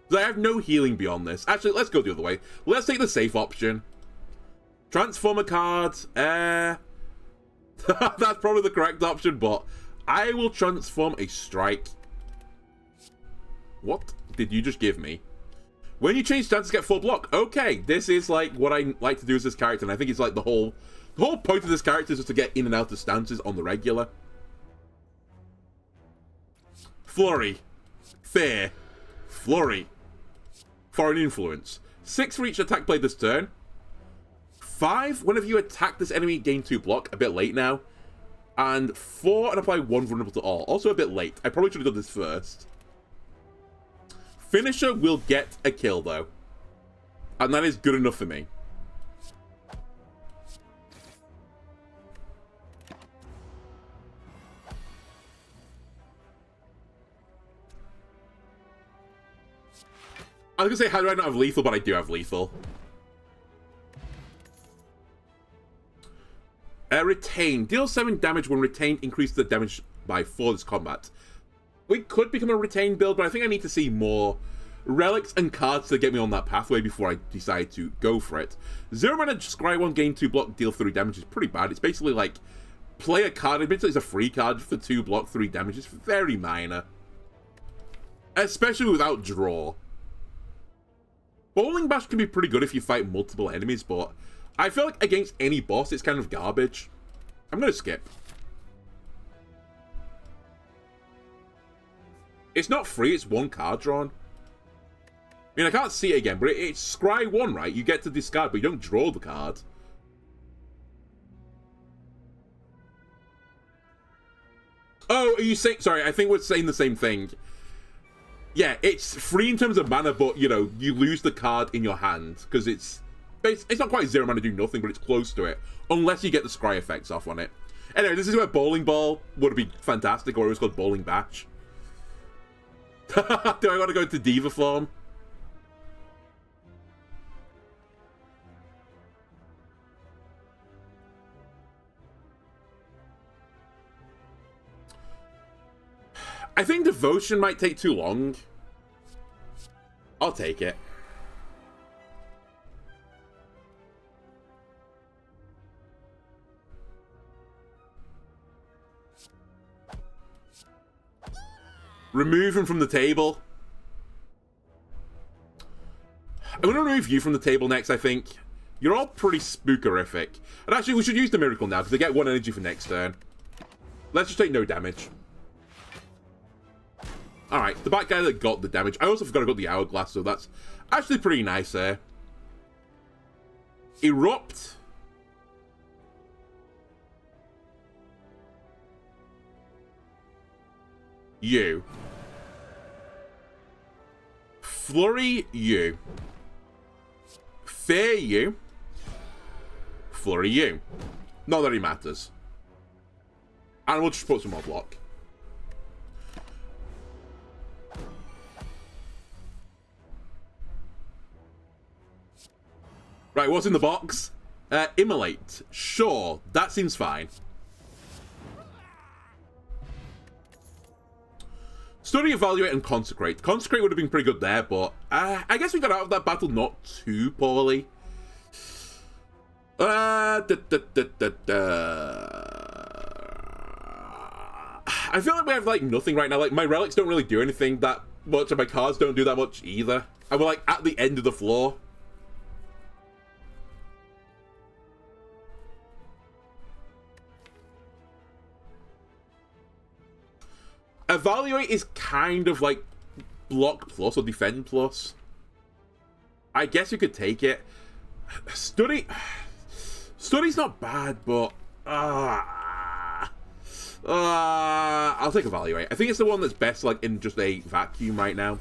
Because I have no healing beyond this. Actually, let's go the other way. Let's take the safe option. Transform a card. That's probably the correct option, but I will transform a strike. What did you just give me? When you change stances, get full block. Okay, this is like what I like to do as this character, and I think it's like the whole point of this character is just to get in and out of stances on the regular. Flurry. Fear. Flurry. Foreign Influence. 6 for each attack played this turn. 5 whenever you attack this enemy, gain 2 block. A bit late now. And 4 and apply 1 vulnerable to all. Also a bit late. I probably should have done this first. Finisher will get a kill though. And that is good enough for me. I was gonna say, how do I not have lethal, but I do have lethal. Retain. Deal 7 damage when retained. Increase the damage by 4 this combat. We could become a retain build, but I think I need to see more relics and cards to get me on that pathway before I decide to go for it. 0 mana, scry 1, gain 2 block, deal 3 damage is pretty bad. It's basically like, play a card, admittedly it's a free card for 2 block, 3 damage. It's very minor. Especially without draw. Bowling Bash can be pretty good if you fight multiple enemies, but I feel like against any boss, it's kind of garbage. I'm going to skip. It's not free, it's 1 card drawn. I mean, I can't see it again, but it's scry 1, right? You get to discard, but you don't draw the card. Oh, are you saying... Sorry, I think we're saying the same thing. Yeah, it's free in terms of mana, but, you know, you lose the card in your hand, because it's not quite 0 mana do nothing, but it's close to it, unless you get the scry effects off on it. Anyway, this is where Bowling Ball would be fantastic, or it was called Bowling Batch. Do I want to go into Diva form? I think Devotion might take too long. I'll take it. Remove him from the table. I'm going to remove you from the table next, I think. You're all pretty spookerific. And actually, we should use the miracle now, because they get 1 energy for next turn. Let's just take no damage. Alright, the bad guy that got the damage. I also forgot I got the hourglass, so that's actually pretty nice there. Erupt. You. Flurry you. Fear you. Flurry you. Not that it matters. And we'll just put some more block. Right, what's in the box? Immolate. Sure, that seems fine. Study, evaluate, and consecrate. Consecrate would have been pretty good there, but I guess we got out of that battle not too poorly. I feel like we have, like, nothing right now. Like, my relics don't really do anything that much, and my cards don't do that much either. And we're, like, at the end of the floor. Evaluate is kind of like block plus or defend plus. I guess you could take it. Study's not bad, but I'll take evaluate. I think it's the one that's best like in just a vacuum right now.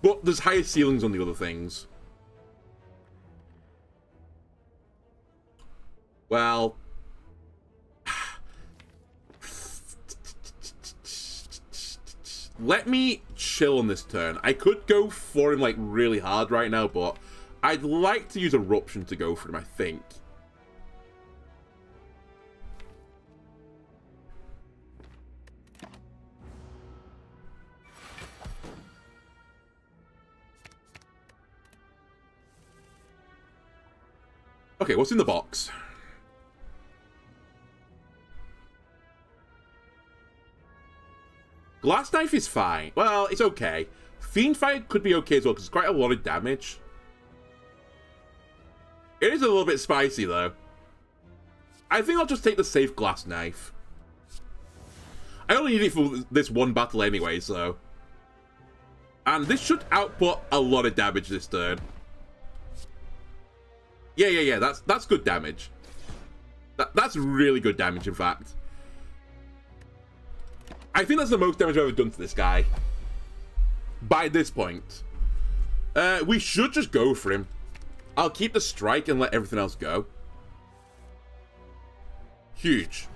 But there's higher ceilings on the other things. Well, let me chill on this turn. I could go for him, like, really hard right now, but I'd like to use Eruption to go for him, I think. Okay, what's in the box? Glass Knife is fine. Well, it's okay. Fiendfire could be okay as well, because it's quite a lot of damage. It is a little bit spicy, though. I think I'll just take the safe Glass Knife. I only need it for this one battle anyway, so... And this should output a lot of damage this turn. Yeah, that's good damage. That's really good damage, in fact. I think that's the most damage I've ever done to this guy. By this point. We should just go for him. I'll keep the strike and let everything else go. Huge.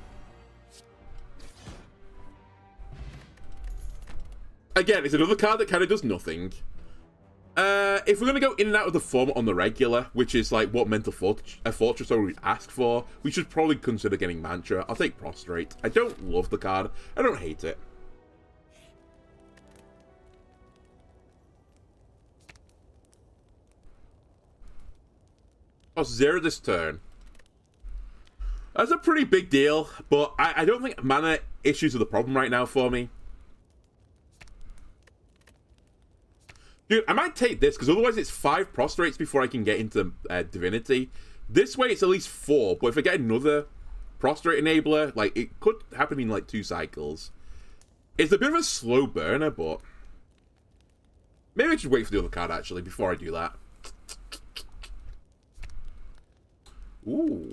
Again, it's another card that kind of does nothing. If we're going to go in and out of the form on the regular, which is like what Mental Fortress would ask for, we should probably consider getting Mantra. I'll take Prostrate. I don't love the card. I don't hate it. I'll zero this turn. That's a pretty big deal, but I don't think mana issues are the problem right now for me. Dude, I might take this, because otherwise it's 5 prostrates before I can get into Divinity. This way it's at least 4, but if I get another prostrate enabler, like, it could happen in, like, 2 cycles. It's a bit of a slow burner, but... maybe I should wait for the other card, actually, before I do that. Ooh.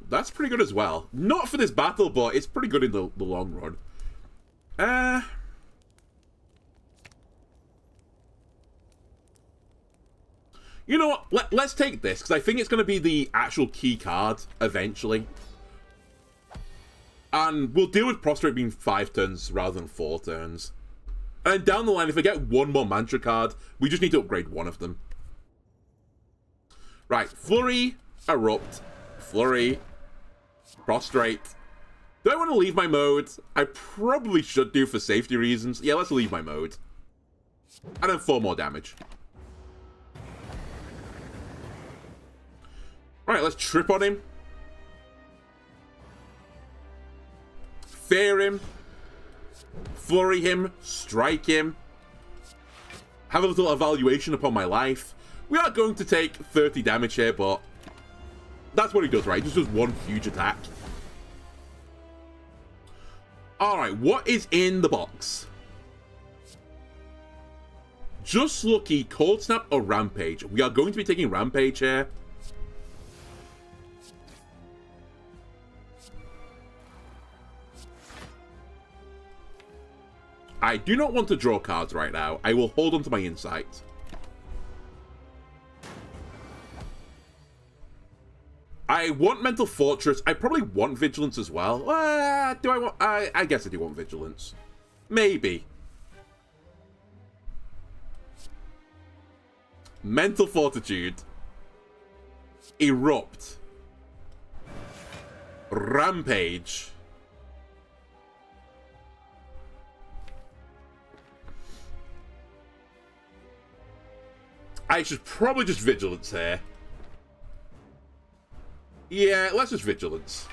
That's pretty good as well. Not for this battle, but it's pretty good in the long run. You know what? Let's take this, because I think it's going to be the actual key card eventually. And we'll deal with Prostrate being 5 turns rather than 4 turns. And then down the line, if I get one more Mantra card, we just need to upgrade one of them. Right, Flurry, Erupt, Flurry, Prostrate. Do I want to leave my mode? I probably should do for safety reasons. Yeah, let's leave my mode. And then 4 more damage. Right, let's trip on him. Fear him. Flurry him, strike him, have a little evaluation upon my life. We are going to take 30 damage here, but that's what he does, right? He just does one huge attack. Alright, what is in the box? Just lucky, Cold Snap or Rampage. We are going to be taking Rampage here. I do not want to draw cards right now. I will hold on to my insight. I want Mental Fortress. I probably want Vigilance as well. Do I want... I guess I do want Vigilance. Maybe. Mental Fortitude. Erupt. Rampage. I should probably just Vigilance here. Yeah, let's just Vigilance.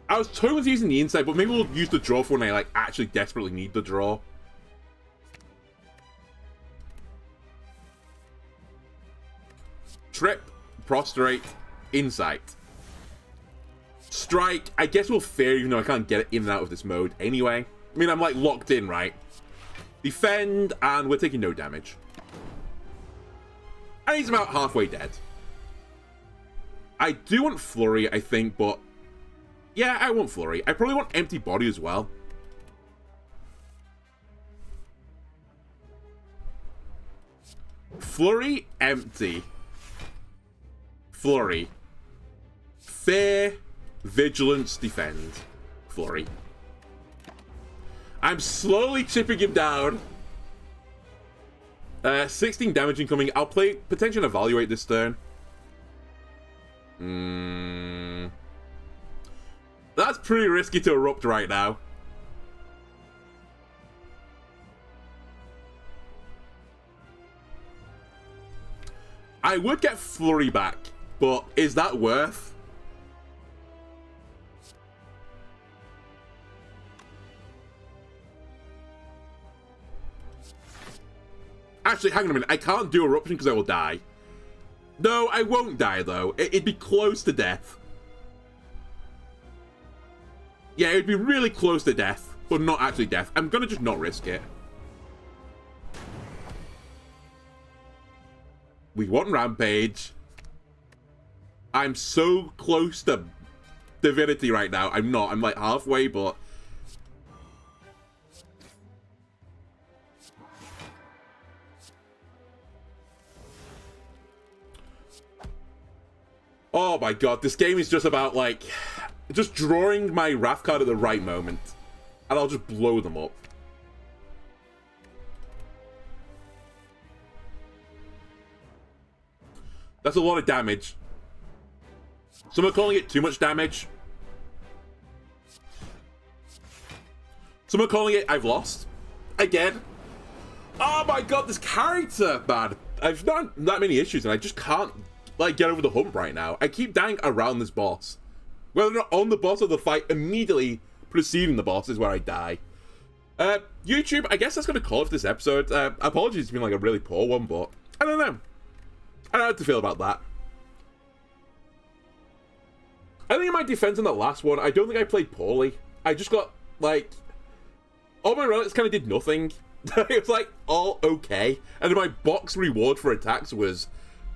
I was toying with using the insight, but maybe we'll use the draw for when I like actually desperately need the draw. Trip, prostrate, insight. Strike. I guess we'll fear even though I can't get it in and out of this mode anyway. I mean, I'm like locked in, right? Defend, and we're taking no damage. And he's about halfway dead. I do want Flurry, I think, but... yeah, I want Flurry. I probably want Empty Body as well. Flurry, Empty. Flurry. Fear, Vigilance, Defend. Flurry. I'm slowly chipping him down. 16 damage incoming. I'll play Potential Evaluate this turn. That's pretty risky to erupt right now. I would get Flurry back, but is that worth? Actually, hang on a minute. I can't do Eruption because I will die. No, I won't die, though. It'd be close to death. Yeah, it'd be really close to death, but not actually death. I'm going to just not risk it. We want Rampage. I'm so close to Divinity right now. I'm not. I'm like halfway, but... oh my god, this game is just about, like, just drawing my Wrath card at the right moment. And I'll just blow them up. That's a lot of damage. Some are calling it too much damage. Some are calling it I've lost. Again. Oh my god, this character, man. I've not that many issues and I just can't, like, get over the hump right now. I keep dying around this boss. Whether or not on the boss or the fight immediately preceding the boss is where I die. YouTube, I guess that's going to call it for this episode. Apologies, it's been like a really poor one, but I don't know. I don't know how to feel about that. I think in my defense in that last one, I don't think I played poorly. I just got, like... all my relics kind of did nothing. It was, like, all okay. And then my box reward for attacks was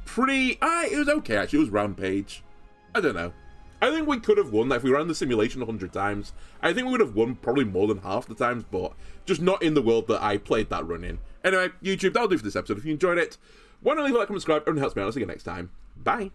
pretty... it was okay, actually. It was Rampage. I don't know. I think we could have won that if we ran the simulation 100 times. I think we would have won probably more than half the times, but just not in the world that I played that run in. Anyway, YouTube, that'll do for this episode. If you enjoyed it, why not leave a like, comment, subscribe, everyone helps me out. I'll see you next time. Bye.